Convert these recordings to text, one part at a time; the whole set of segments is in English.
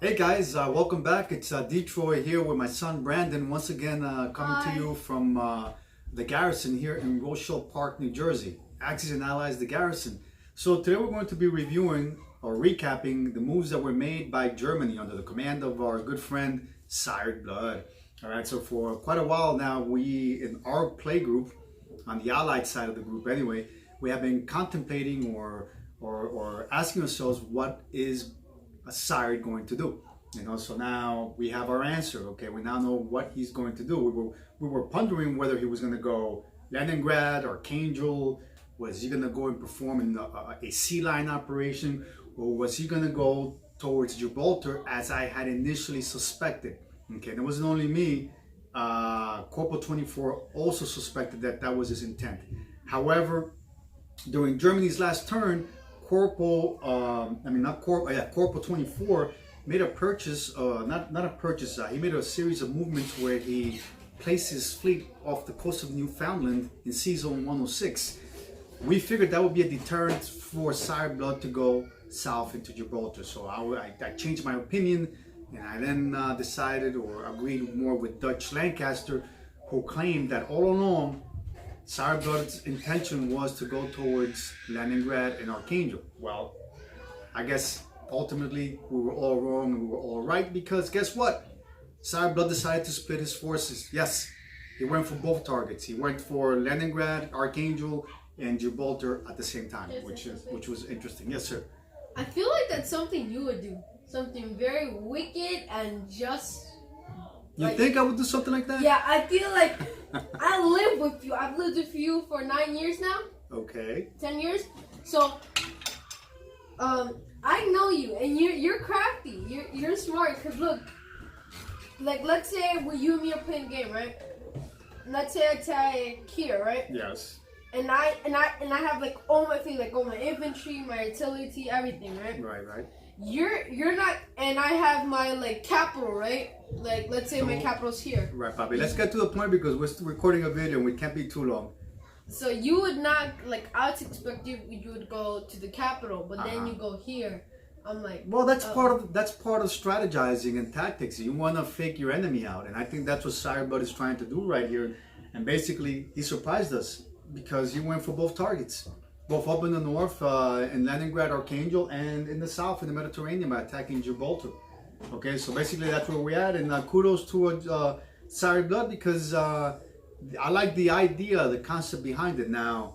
Hey guys, welcome back. It's Detroit here with my son Brandon once again coming to you from the Garrison here in Rochelle Park, New Jersey. Axis and Allies, the Garrison. So today we're going to be reviewing or recapping the moves that were made by Germany under the command of our good friend Sired Blood. All right, so for quite a while now, we in our play group, on the Allied side of the group anyway, we have been contemplating or asking ourselves what is Sired going to do. So now we have our answer. Okay, we now know what he's going to do. We were pondering whether he was going to go Leningrad, Archangel. Was he going to go and perform in a sea line operation, or was he going to go towards Gibraltar as I had initially suspected? Okay, and it wasn't only me. Corporal 24 also suspected that was his intent. However, during Germany's last turn, Corporal 24 made a purchase, not a purchase, he made a series of movements where he placed his fleet off the coast of Newfoundland in Sea Zone 106. We figured that would be a deterrent for Sired Blood to go south into Gibraltar. So I changed my opinion, and I then decided or agreed more with Dutch Lancaster, who claimed that all along Sired Blood's intention was to go towards Leningrad and Archangel. Well, I guess ultimately we were all wrong and we were all right, because guess what? Sired Blood decided to split his forces. Yes, he went for both targets. He went for Leningrad, Archangel, and Gibraltar at the same time, which was interesting. Yes, sir. I feel like that's something you would do. Something very wicked and just. You think I would do something like that? Yeah, I feel like I live with you. I've lived with you for 9 years now. Okay. 10 years. So, I know you, and you're crafty. You're smart. Cause look, like let's say you and me are playing a game, right? Let's say I take here, right? Yes. And I have like all my things, like all my infantry, my artillery, everything, right? Right. You're not, and I have my like capital, right? Like let's say my capital's here. Right, Bobby. Let's get to the point because we're still recording a video and we can't be too long. So you would not like. I would expect you would go to the capital, but then you go here. I'm like, well, that's part of strategizing and tactics. You want to fake your enemy out, and I think that's what Sired Blood is trying to do right here. And basically, he surprised us because he went for both targets, both up in the north in Leningrad, Archangel, and in the south in the Mediterranean by attacking Gibraltar. Okay, so basically that's where we're at, and kudos to Sired Blood because I like the idea, the concept behind it. Now,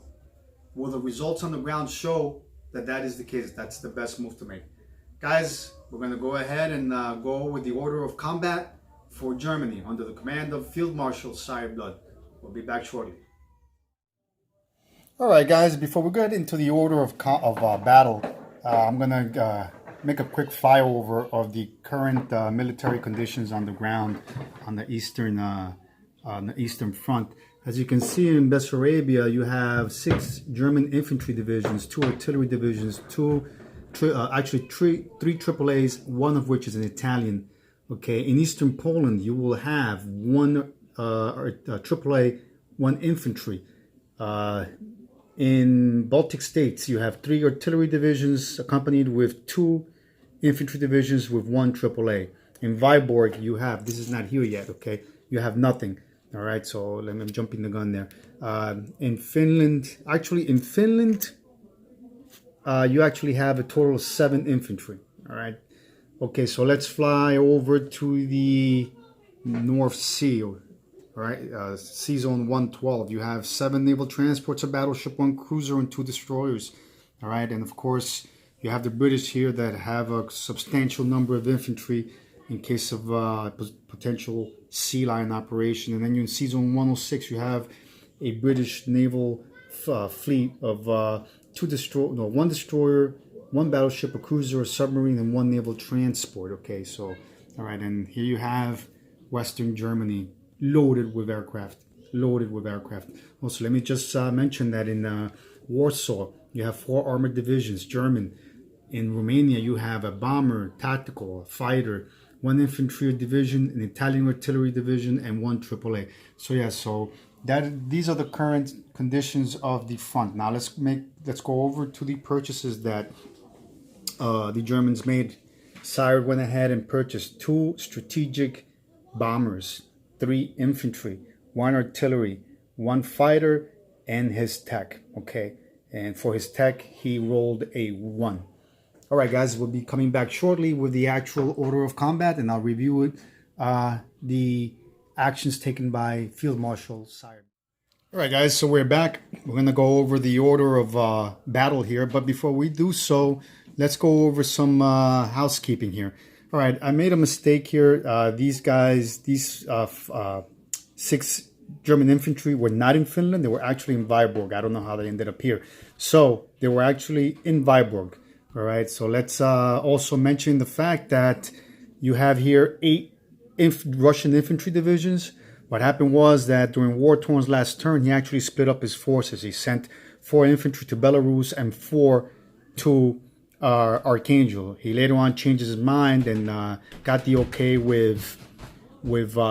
will the results on the ground show that is the case? That's the best move to make. Guys, we're going to go ahead and go with the order of combat for Germany under the command of Field Marshal Sired Blood. We'll be back shortly. All right, guys, before we get into the order of battle, I'm going to make a quick flyover of the current military conditions on the ground on the eastern front. As you can see in Bessarabia, you have 6 German infantry divisions, 2 artillery divisions, three AAAs, one of which is an Italian. Okay, in eastern Poland, you will have 1 AAA, 1 infantry. In Baltic states, you have 3 artillery divisions accompanied with 2 infantry divisions with 1 AAA. In Viborg, you have, this is not here yet, okay, you have nothing. All right, so I'm jumping the gun there. In Finland, you actually have a total of 7 infantry. All right. Okay, so let's fly over to the North Sea. All right, Sea Zone 112. You have 7 naval transports, a battleship, 1 cruiser, and 2 destroyers. All right, and of course, you have the British here that have a substantial number of infantry in case of potential sea line operation. And then you in Sea Zone 106, you have a British naval fleet of 1 destroyer, 1 battleship, a cruiser, a submarine, and 1 naval transport. Okay, so, all right, and here you have Western Germany loaded with aircraft. Also, let me just mention that in Warsaw, you have 4 armored divisions, German. In Romania, you have a bomber, tactical, a fighter, 1 infantry division, an Italian artillery division, and 1 AAA. So yeah, these are the current conditions of the front. Now let's go over to the purchases that the Germans made Sire went ahead and purchased 2 strategic bombers, 3 infantry, 1 artillery, 1 fighter, and his tech. Okay, and for his tech, he rolled a 1. All right, guys, we'll be coming back shortly with the actual order of combat, and I'll review it, the actions taken by Field Marshal Sire. All right, guys, so we're back. We're going to go over the order of battle here, but before we do so, let's go over some housekeeping here. All right, I made a mistake here. These 6 German infantry were not in Finland. They were actually in Viborg. I don't know how they ended up here. So they were actually in Viborg. All right, so let's also mention the fact that you have here 8 Russian infantry divisions. What happened was that during War Torn's last turn, he actually split up his forces. He sent 4 infantry to Belarus and 4 to Archangel. He later on changed his mind and got the okay with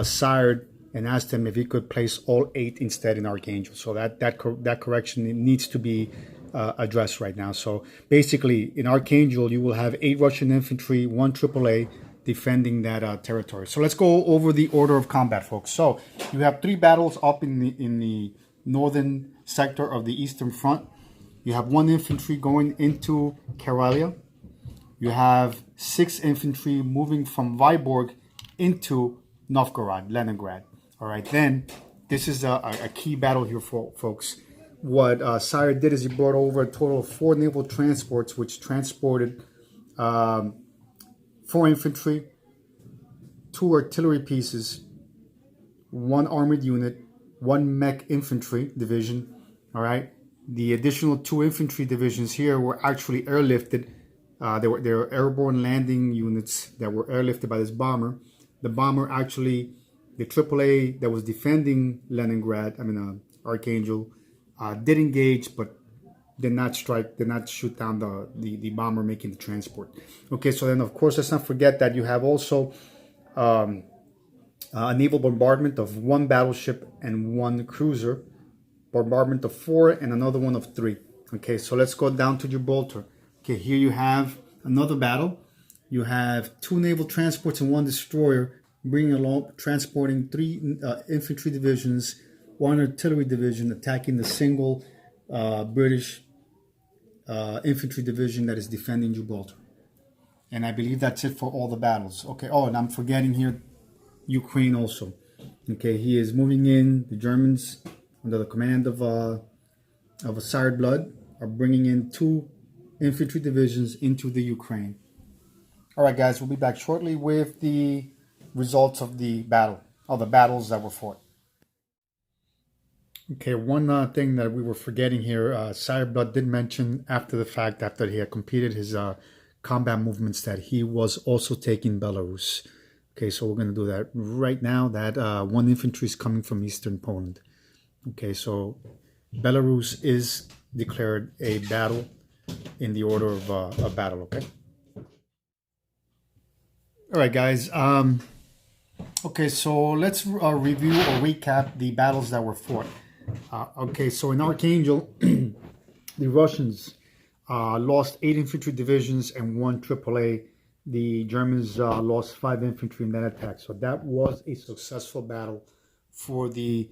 Sire and asked him if he could place all 8 instead in Archangel. So that correction needs to be addressed right now. So basically, in Archangel, you will have 8 Russian infantry, 1 AAA defending that territory. So let's go over the order of combat, folks. So you have 3 battles up in the northern sector of the Eastern Front. You have 1 infantry going into Karelia. You have 6 infantry moving from Viborg into Novgorod, Leningrad. All right, then this is a key battle here, folks. What Sire did is he brought over a total of 4 naval transports, which transported 4 infantry, 2 artillery pieces, 1 armored unit, 1 mech infantry division. All right. The additional 2 infantry divisions here were actually airlifted. They were airborne landing units that were airlifted by this bomber. The bomber actually, the AAA that was defending Leningrad, Archangel, did engage, but did not shoot down the bomber making the transport. Okay, so then of course let's not forget that you have also a naval bombardment of 1 battleship and 1 cruiser, bombardment of 4 and another one of 3. Okay, so let's go down to Gibraltar. Okay, here you have another battle. You have 2 naval transports and 1 destroyer bringing along, transporting 3 infantry divisions, 1 artillery division attacking the single British infantry division that is defending Gibraltar. And I believe that's it for all the battles. Okay, oh, and I'm forgetting here Ukraine also. Okay, he is moving in. The Germans, under the command of a Sire Blood, are bringing in 2 infantry divisions into the Ukraine. All right, guys, we'll be back shortly with the results of the battles that were fought. Okay, one thing that we were forgetting here, Sire Blood did mention after the fact, after he had completed his combat movements, that he was also taking Belarus. Okay, so we're going to do that right now. That 1 infantry is coming from Eastern Poland. Okay, so Belarus is declared a battle in the order of battle, okay? All right, guys. Okay, so let's review or recap the battles that were fought. Okay, so in Archangel, the Russians lost 8 infantry divisions and 1 AAA. The Germans lost 5 infantry in that attack. So that was a successful battle for the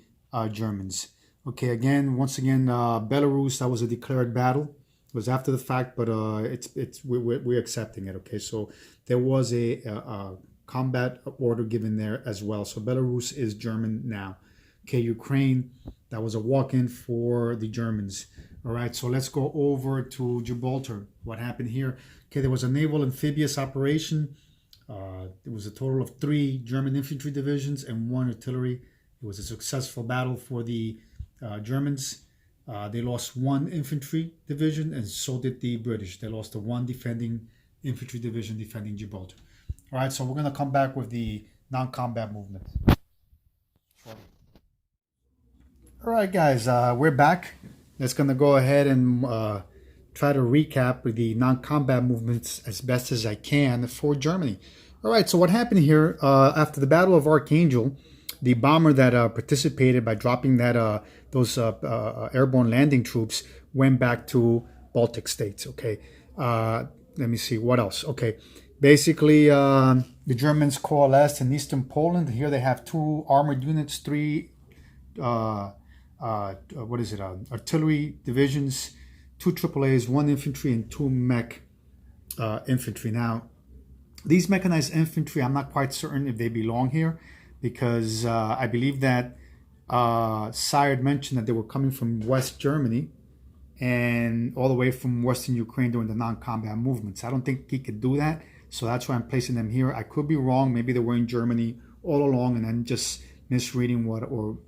Germans. Okay, once again, Belarus, that was a declared battle. It was after the fact, but we're accepting it. Okay, so there was a combat order given there as well. So Belarus is German now. Okay, Ukraine, that was a walk-in for the Germans. All right, so let's go over to Gibraltar. What happened here? Okay, there was a naval amphibious operation. There was a total of 3 German infantry divisions and 1 artillery. It was a successful battle for the Germans. They lost 1 infantry division, and so did the British. They lost the 1 defending infantry division defending Gibraltar. All right, so we're going to come back with the non-combat movement. All right, guys, we're back. Let's going to go ahead and try to recap the non-combat movements as best as I can for Germany. All right, so what happened here after the Battle of Archangel, the bomber that participated by dropping those airborne landing troops went back to Baltic states. Okay, let me see what else. Okay, Basically, the Germans coalesced in eastern Poland. Here they have 2 armored units, 3 artillery divisions, 2 AAAs, 1 infantry, and 2 mech infantry. Now, these mechanized infantry, I'm not quite certain if they belong here, because I believe that Sire mentioned that they were coming from West Germany and all the way from Western Ukraine during the non-combat movements. I don't think he could do that, so that's why I'm placing them here. I could be wrong. Maybe they were in Germany all along and then just misreading or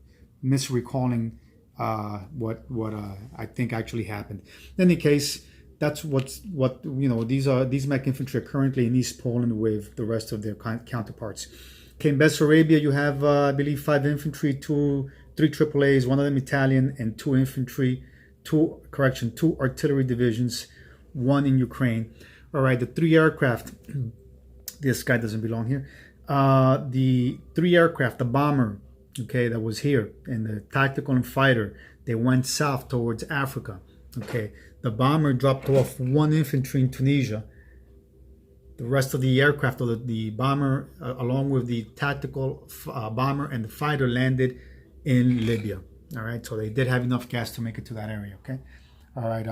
misrecalling what I think actually happened. In any case, that's these mech infantry are currently in East Poland with the rest of their counterparts. Okay, in Bessarabia, you have I believe 5 infantry, 3 AAAs, 1 of them Italian, and 2 infantry, 2 artillery divisions, 1 in Ukraine. All right, the 3 aircraft. This guy doesn't belong here. The 3 aircraft, the bomber, okay, that was here, and the tactical and fighter, they went south towards Africa. Okay, the bomber dropped off 1 infantry in Tunisia. The rest of the aircraft, or the bomber, along with the tactical bomber and the fighter, landed in Libya. All right, so they did have enough gas to make it to that area. Okay, all right,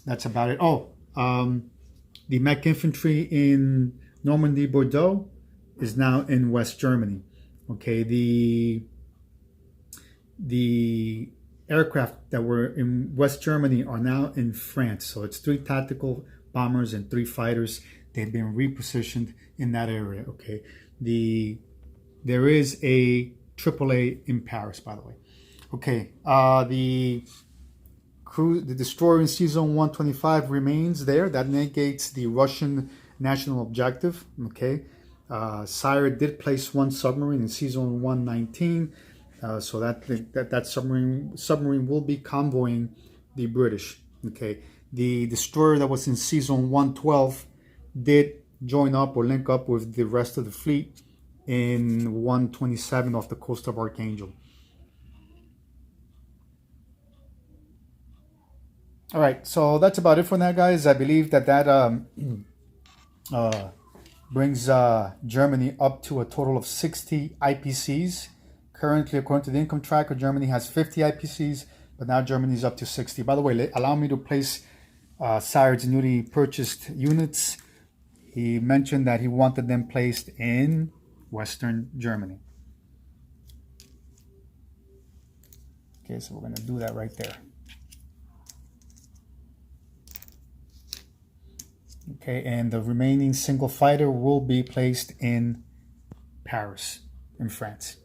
that's about it. The mech infantry in Normandy, Bordeaux is now in West Germany. Okay, the aircraft that were in West Germany are now in France. So it's 3 tactical bombers and 3 fighters. They've been repositioned in that area. Okay, there is a AAA in Paris, by the way. Okay, the destroyer in Season 125 remains there. That negates the Russian national objective. Okay, Sire did place 1 submarine in Season 119, so that submarine will be convoying the British. Okay, the destroyer that was in Season 112 did join up or link up with the rest of the fleet in 127 off the coast of Archangel. All right, so that's about it for now, guys. I believe that brings Germany up to a total of 60 IPCs. Currently, according to the income tracker, Germany has 50 IPCs, but now Germany is up to 60. By the way, allow me to place Sire's newly purchased units. He mentioned that he wanted them placed in Western Germany. Okay, so we're going to do that right there. Okay, and the remaining single fighter will be placed in Paris, in France.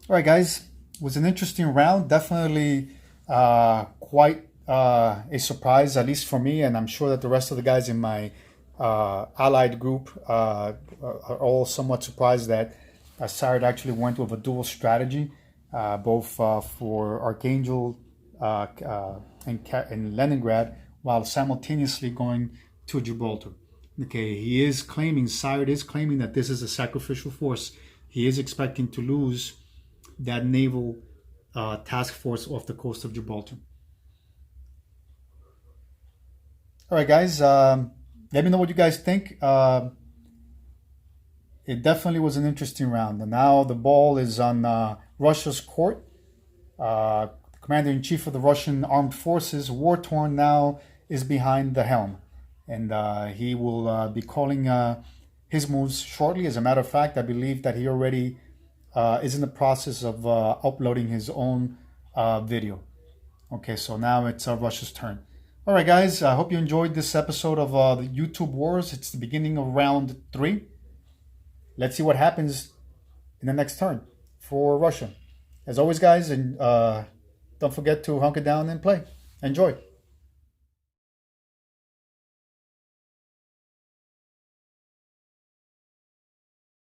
All right, guys, it was an interesting round. Definitely quite a surprise, at least for me, and I'm sure that the rest of the guys in my allied group are all somewhat surprised that Sire actually went with a dual strategy. Both for Archangel and Leningrad, while simultaneously going to Gibraltar. Okay, Sire is claiming that this is a sacrificial force. He is expecting to lose that naval task force off the coast of Gibraltar. All right, guys, let me know what you guys think. It definitely was an interesting round, and now the ball is on Russia's court. The commander-in-chief of the Russian armed forces, war-torn, now is behind the helm, and he will be calling his moves shortly. As a matter of fact, I believe that he already is in the process of uploading his own video. Okay, so now it's Russia's turn. All right, guys, I hope you enjoyed this episode of the YouTube Wars. It's the beginning of round 3. Let's see what happens in the next turn for Russia. As always, guys, and don't forget to hunker down and play. Enjoy.